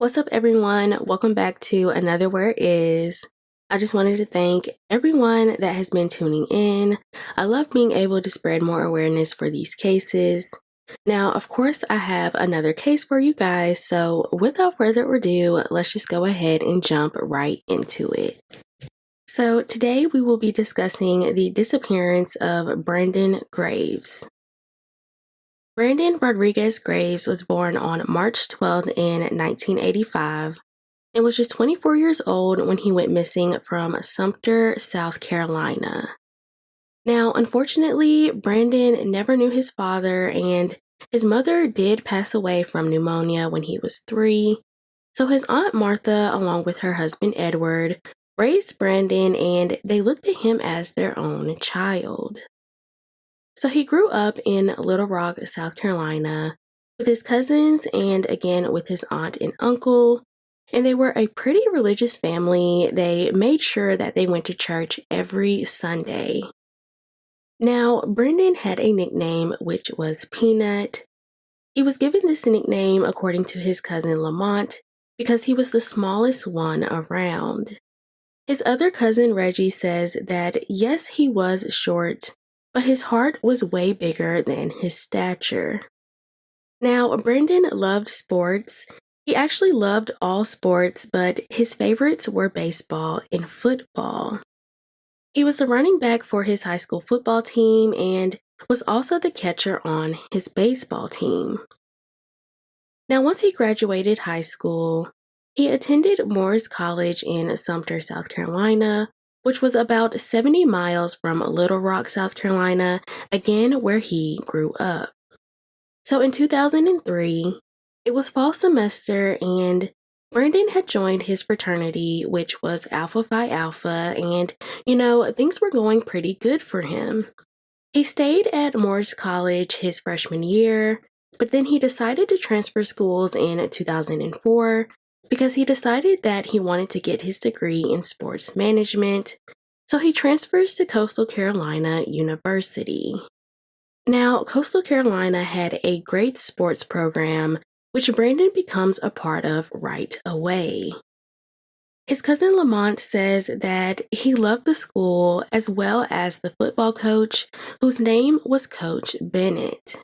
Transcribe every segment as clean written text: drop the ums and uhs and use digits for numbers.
What's up, everyone? Welcome back to another Where Is. I just wanted to thank everyone that has been tuning in. I love being able to spread more awareness for these cases. Now, of course, I have another case for you guys, so without further ado, let's just go ahead and jump right into it. So, today we will be discussing the disappearance of Brandon Graves. Brandon Rodriguez Graves was born on March 12th in 1985 and was just 24 years old when he went missing from Sumpter, South Carolina. Now, unfortunately, Brandon never knew his father, and his mother did pass away from pneumonia when he was 3. So his Aunt Martha, along with her husband Edward, raised Brandon, and they looked at him as their own child. So he grew up in Little Rock, South Carolina, with his cousins and again with his aunt and uncle. And they were a pretty religious family. They made sure that they went to church every Sunday. Now, Brendan had a nickname which was Peanut. He was given this nickname according to his cousin Lamont because he was the smallest one around. His other cousin Reggie says that yes, he was short, but his heart was way bigger than his stature. Now, Brandon loved sports. He actually loved all sports, but his favorites were baseball and football. He was the running back for his high school football team and was also the catcher on his baseball team. Now, once he graduated high school, he attended Morris College in Sumpter, South Carolina, which was about 70 miles from Little Rock, South Carolina, again where he grew up. So in 2003, it was fall semester and Brandon had joined his fraternity, which was Alpha Phi Alpha, and, things were going pretty good for him. He stayed at Morris College his freshman year, but then he decided to transfer schools in 2004 because he decided that he wanted to get his degree in sports management, so he transfers to Coastal Carolina University. Now, Coastal Carolina had a great sports program, which Brandon becomes a part of right away. His cousin Lamont says that he loved the school as well as the football coach, whose name was Coach Bennett.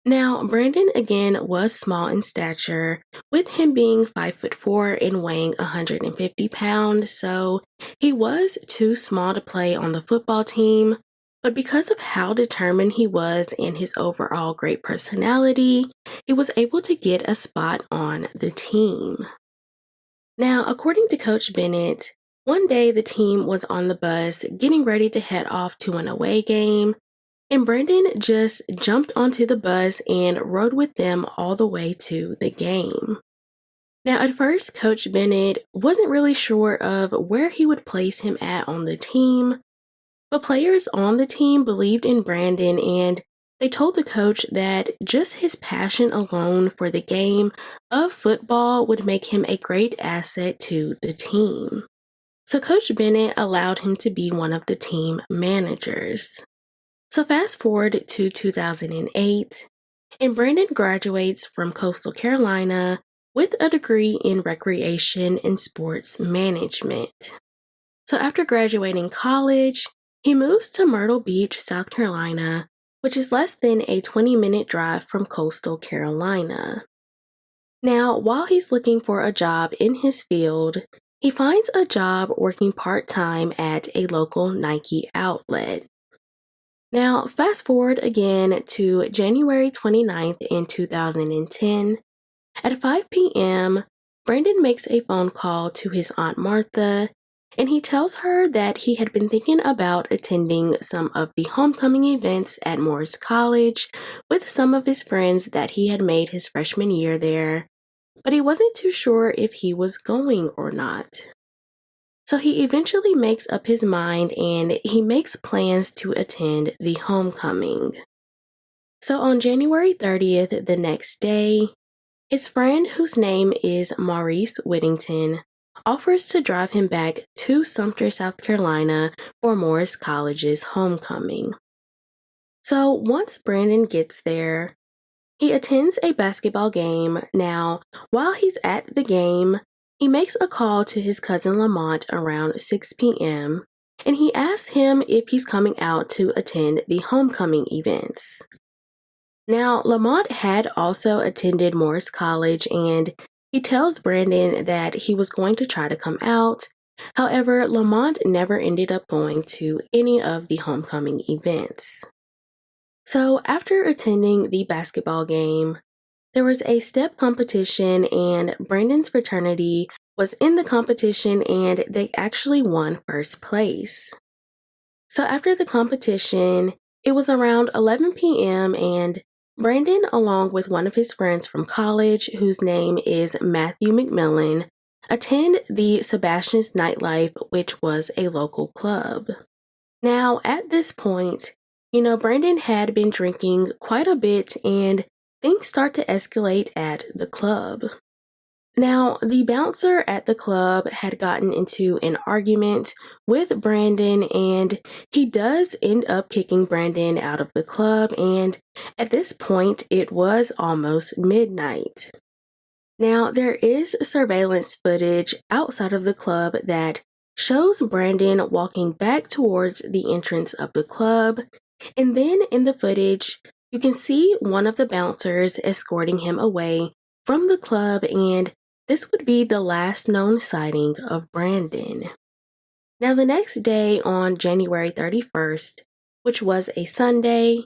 Now, Brandon again was small in stature, with him being 5'4" and weighing 150 pounds, so he was too small to play on the football team, but because of how determined he was and his overall great personality, he was able to get a spot on the team. Now, according to Coach Bennett, one day the team was on the bus getting ready to head off to an away game, and Brandon just jumped onto the bus and rode with them all the way to the game. Now, at first, Coach Bennett wasn't really sure of where he would place him at on the team, but players on the team believed in Brandon and they told the coach that just his passion alone for the game of football would make him a great asset to the team. So Coach Bennett allowed him to be one of the team managers. So fast forward to 2008, and Brandon graduates from Coastal Carolina with a degree in recreation and sports management. So after graduating college, he moves to Myrtle Beach, South Carolina, which is less than a 20-minute drive from Coastal Carolina. Now, while he's looking for a job in his field, he finds a job working part-time at a local Nike outlet. Now, fast forward again to January 29th in 2010. At 5 p.m., Brandon makes a phone call to his Aunt Martha, and he tells her that he had been thinking about attending some of the homecoming events at Morris College with some of his friends that he had made his freshman year there, but he wasn't too sure if he was going or not. So he eventually makes up his mind and he makes plans to attend the homecoming. So on January 30th, the next day, his friend, whose name is Maurice Whittington, offers to drive him back to Sumpter, South Carolina for Morris College's homecoming. So once Brandon gets there, He attends a basketball game. Now, while he's at the game, he makes a call to his cousin Lamont around 6 p.m., and he asks him if he's coming out to attend the homecoming events. Now, Lamont had also attended Morris College, and he tells Brandon that he was going to try to come out. However, Lamont never ended up going to any of the homecoming events. So, after attending the basketball game, there was a step competition, and Brandon's fraternity was in the competition, and they actually won first place. So after the competition, it was around 11 p.m., and Brandon, along with one of his friends from college, whose name is Matthew McMillan, attend the Sebastian's Nightlife, which was a local club. Now, at this point, Brandon had been drinking quite a bit, and things start to escalate at the club. Now, the bouncer at the club had gotten into an argument with Brandon, and he does end up kicking Brandon out of the club, and at this point, it was almost midnight. Now, there is surveillance footage outside of the club that shows Brandon walking back towards the entrance of the club, and then in the footage, you can see one of the bouncers escorting him away from the club, and this would be the last known sighting of Brandon. Now, the next day on January 31st, which was a Sunday,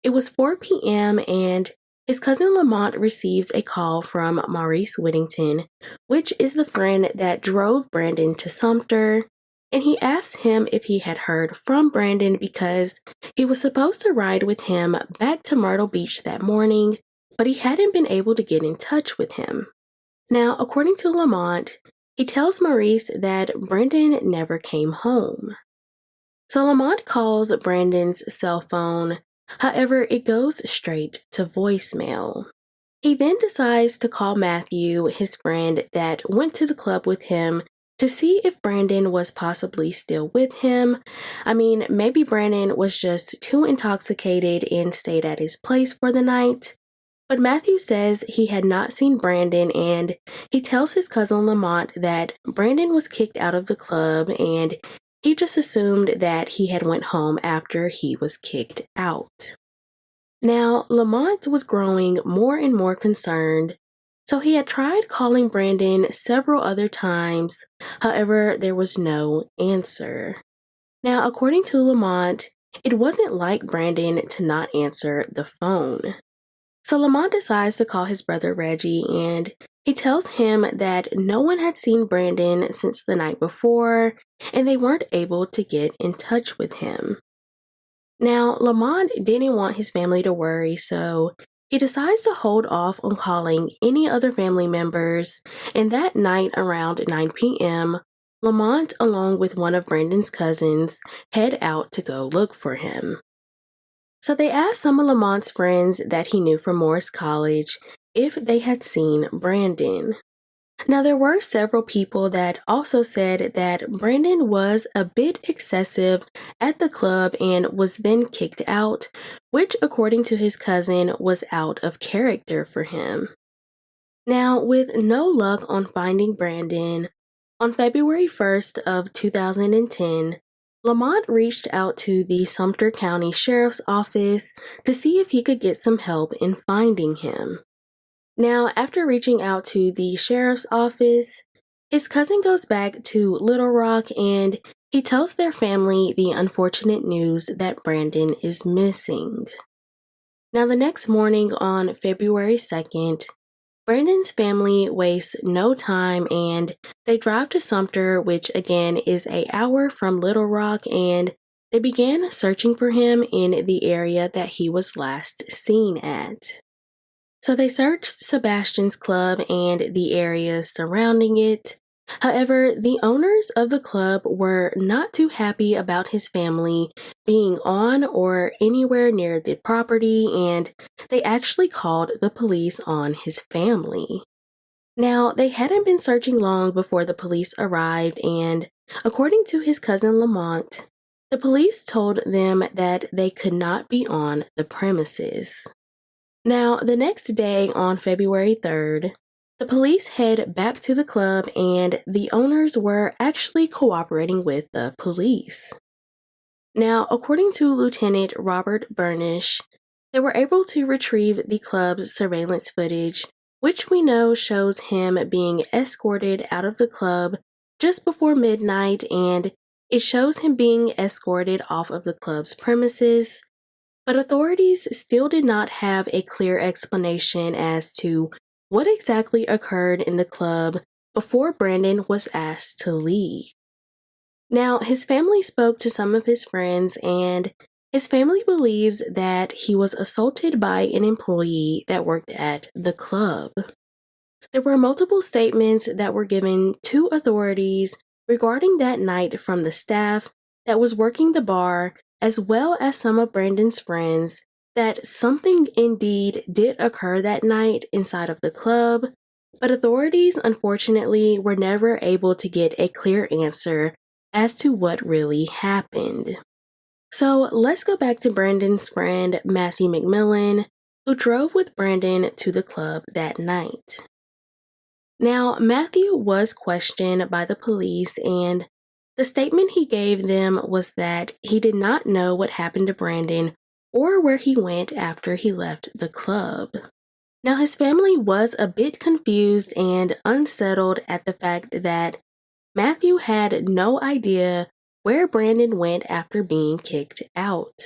it was 4 p.m., and his cousin Lamont receives a call from Maurice Whittington, which is the friend that drove Brandon to Sumpter, and he asks him if he had heard from Brandon because he was supposed to ride with him back to Myrtle Beach that morning, but he hadn't been able to get in touch with him. Now, according to Lamont, he tells Maurice that Brandon never came home. So Lamont calls Brandon's cell phone, however, it goes straight to voicemail. He then decides to call Matthew, his friend that went to the club with him, to see if Brandon was possibly still with him. Maybe Brandon was just too intoxicated and stayed at his place for the night. But Matthew says he had not seen Brandon, and he tells his cousin Lamont that Brandon was kicked out of the club, and he just assumed that he had went home after he was kicked out. Now, Lamont was growing more and more concerned, so he had tried calling Brandon several other times. However, there was no answer. Now, according to Lamont, it wasn't like Brandon to not answer the phone. So Lamont decides to call his brother Reggie, and he tells him that no one had seen Brandon since the night before, and they weren't able to get in touch with him. Now, Lamont didn't want his family to worry, so he decides to hold off on calling any other family members, and that night around 9 p.m., Lamont, along with one of Brandon's cousins, head out to go look for him. So they asked some of Lamont's friends that he knew from Morris College if they had seen Brandon. Now, there were several people that also said that Brandon was a bit excessive at the club and was then kicked out, which, according to his cousin, was out of character for him. Now, with no luck on finding Brandon, on February 1st of 2010, Lamont reached out to the Sumpter County Sheriff's Office to see if he could get some help in finding him. Now, after reaching out to the sheriff's office, his cousin goes back to Little Rock and he tells their family the unfortunate news that Brandon is missing. Now, the next morning on February 2nd, Brandon's family wastes no time and they drive to Sumpter, which again is an hour from Little Rock, and they began searching for him in the area that he was last seen at. So they searched Sebastian's club and the areas surrounding it. However, the owners of the club were not too happy about his family being on or anywhere near the property, and they actually called the police on his family. Now, they hadn't been searching long before the police arrived, and according to his cousin Lamont, the police told them that they could not be on the premises. Now, the next day on February 3rd, the police head back to the club and the owners were actually cooperating with the police. Now, according to Lieutenant Robert Burnish, they were able to retrieve the club's surveillance footage, which we know shows him being escorted out of the club just before midnight, and it shows him being escorted off of the club's premises. But authorities still did not have a clear explanation as to what exactly occurred in the club before Brandon was asked to leave. Now, his family spoke to some of his friends, and his family believes that he was assaulted by an employee that worked at the club. There were multiple statements that were given to authorities regarding that night from the staff that was working the bar, as well as some of Brandon's friends, that something indeed did occur that night inside of the club, but authorities unfortunately were never able to get a clear answer as to what really happened. So let's go back to Brandon's friend, Matthew McMillan, who drove with Brandon to the club that night. Now, Matthew was questioned by the police, and the statement he gave them was that he did not know what happened to Brandon or where he went after he left the club. Now, his family was a bit confused and unsettled at the fact that Matthew had no idea where Brandon went after being kicked out.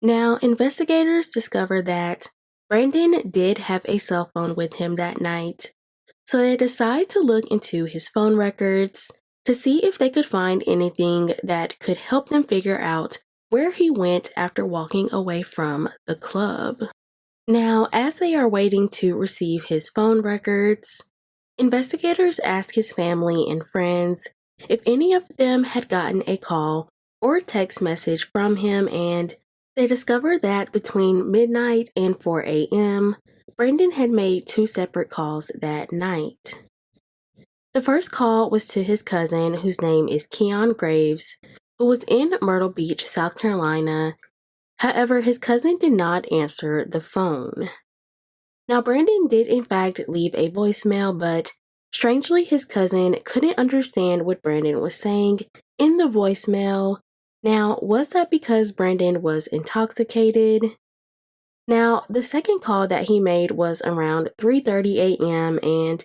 Now, investigators discovered that Brandon did have a cell phone with him that night, so they decide to look into his phone records to see if they could find anything that could help them figure out where he went after walking away from the club. Now, as they are waiting to receive his phone records, investigators ask his family and friends if any of them had gotten a call or text message from him, and they discover that between midnight and 4 a.m., Brandon had made 2 separate calls that night. The first call was to his cousin, whose name is Keon Graves, who was in Myrtle Beach, South Carolina. However, his cousin did not answer the phone. Now, Brandon did in fact leave a voicemail, but strangely, his cousin couldn't understand what Brandon was saying in the voicemail. Now, was that because Brandon was intoxicated? Now, the second call that he made was around 3:30 a.m., and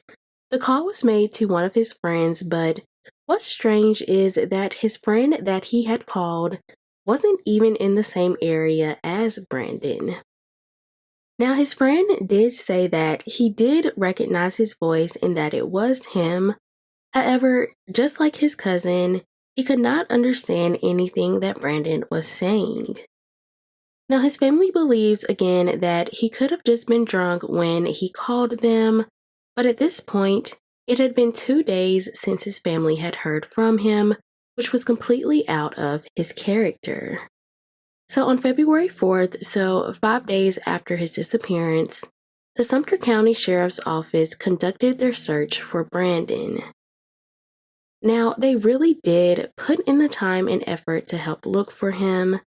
the call was made to one of his friends, but what's strange is that his friend that he had called wasn't even in the same area as Brandon. Now, his friend did say that he did recognize his voice and that it was him. However, just like his cousin, he could not understand anything that Brandon was saying. Now, his family believes again that he could have just been drunk when he called them, but at this point, it had been 2 days since his family had heard from him, which was completely out of his character. So on February 4th, so 5 days after his disappearance, the Sumpter County Sheriff's Office conducted their search for Brandon. Now, they really did put in the time and effort to help look for him.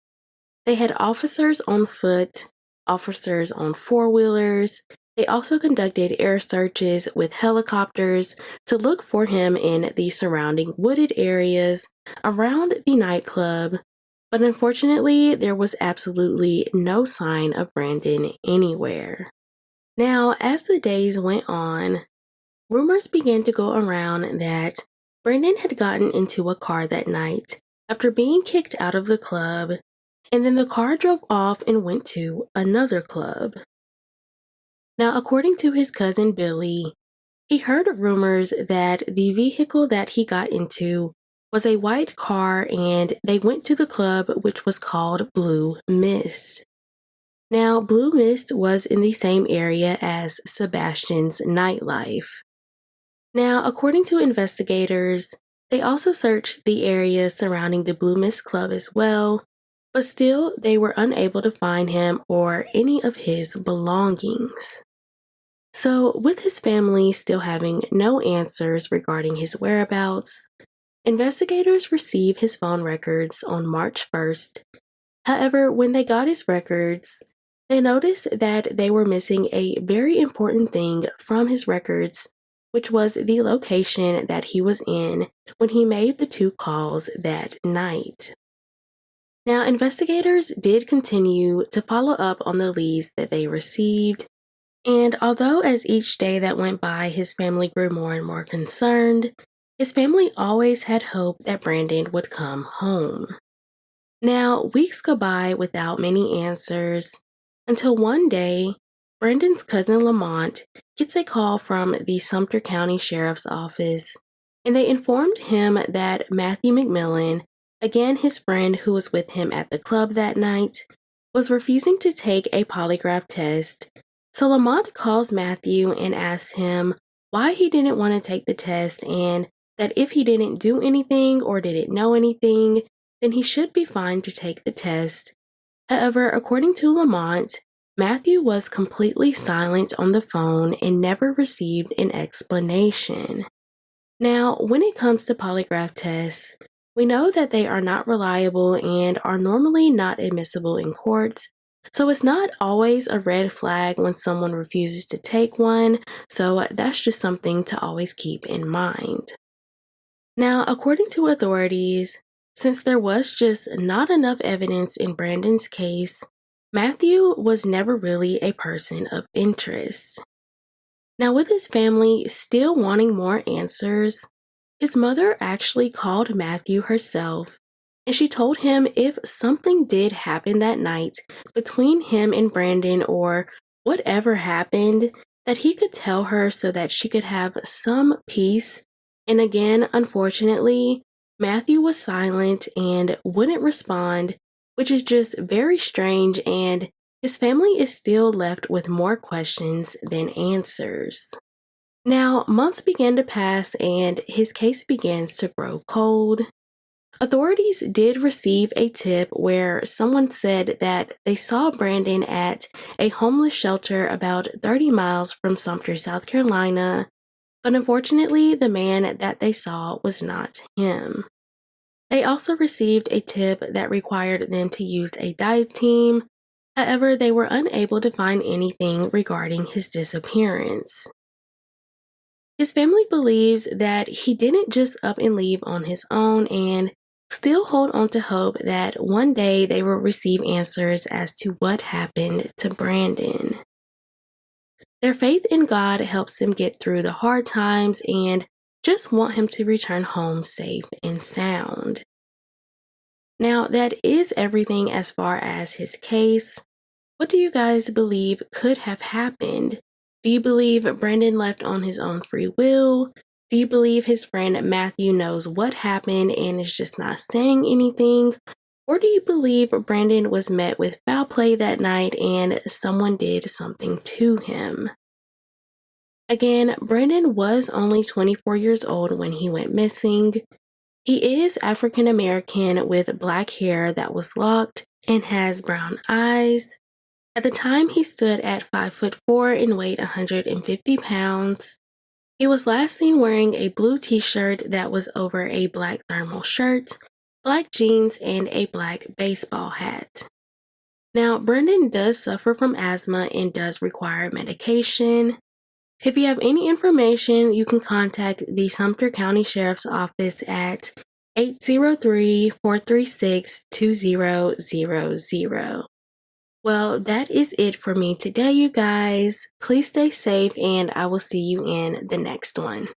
They had officers on foot, officers on four-wheelers. They also conducted air searches with helicopters to look for him in the surrounding wooded areas around the nightclub. But unfortunately, there was absolutely no sign of Brandon anywhere. Now, as the days went on, rumors began to go around that Brandon had gotten into a car that night after being kicked out of the club, and then the car drove off and went to another club. Now, according to his cousin Billy, he heard rumors that the vehicle that he got into was a white car and they went to the club, which was called Blue Mist. Now, Blue Mist was in the same area as Sebastian's nightlife. Now, according to investigators, they also searched the area surrounding the Blue Mist Club as well, but still they were unable to find him or any of his belongings. So, with his family still having no answers regarding his whereabouts, investigators received his phone records on March 1st. However, when they got his records, They noticed that they were missing a very important thing from his records, which was the location that he was in when he made the 2 calls that night. Now, investigators did continue to follow up on the leads that they received, and although as each day that went by, his family grew more and more concerned, his family always had hope that Brandon would come home. Now, weeks go by without many answers until one day, Brandon's cousin Lamont gets a call from the Sumpter County Sheriff's Office, and they informed him that Matthew McMillan, again his friend who was with him at the club that night, was refusing to take a polygraph test. So Lamont calls Matthew and asks him why he didn't want to take the test and that if he didn't do anything or didn't know anything, then he should be fine to take the test. However, according to Lamont, Matthew was completely silent on the phone and never received an explanation. Now, when it comes to polygraph tests, we know that they are not reliable and are normally not admissible in court, so it's not always a red flag when someone refuses to take one, so that's just something to always keep in mind. Now, according to authorities, since there was just not enough evidence in Brandon's case, Matthew was never really a person of interest. Now, with his family still wanting more answers, his mother actually called Matthew herself, and she told him if something did happen that night between him and Brandon or whatever happened, that he could tell her so that she could have some peace. And again, unfortunately, Matthew was silent and wouldn't respond, which is just very strange, and his family is still left with more questions than answers. Now, months began to pass and his case begins to grow cold. Authorities did receive a tip where someone said that they saw Brandon at a homeless shelter about 30 miles from Sumpter, South Carolina, but unfortunately, the man that they saw was not him. They also received a tip that required them to use a dive team. However, they were unable to find anything regarding his disappearance. His family believes that he didn't just up and leave on his own and still hold on to hope that one day they will receive answers as to what happened to Brandon. Their faith in God helps them get through the hard times and just want him to return home safe and sound. Now, that is everything as far as his case. What do you guys believe could have happened? Do you believe Brandon left on his own free will? Do you believe his friend Matthew knows what happened and is just not saying anything? Or do you believe Brandon was met with foul play that night and someone did something to him? Again, Brandon was only 24 years old when he went missing. He is African American with black hair that was locked and has brown eyes. At the time, he stood at 5'4" and weighed 150 pounds. He was last seen wearing a blue t-shirt that was over a black thermal shirt, black jeans, and a black baseball hat. Now, Brandon does suffer from asthma and does require medication. If you have any information, you can contact the Sumpter County Sheriff's Office at 803-436-2000. Well, that is it for me today, you guys. Please stay safe, and I will see you in the next one.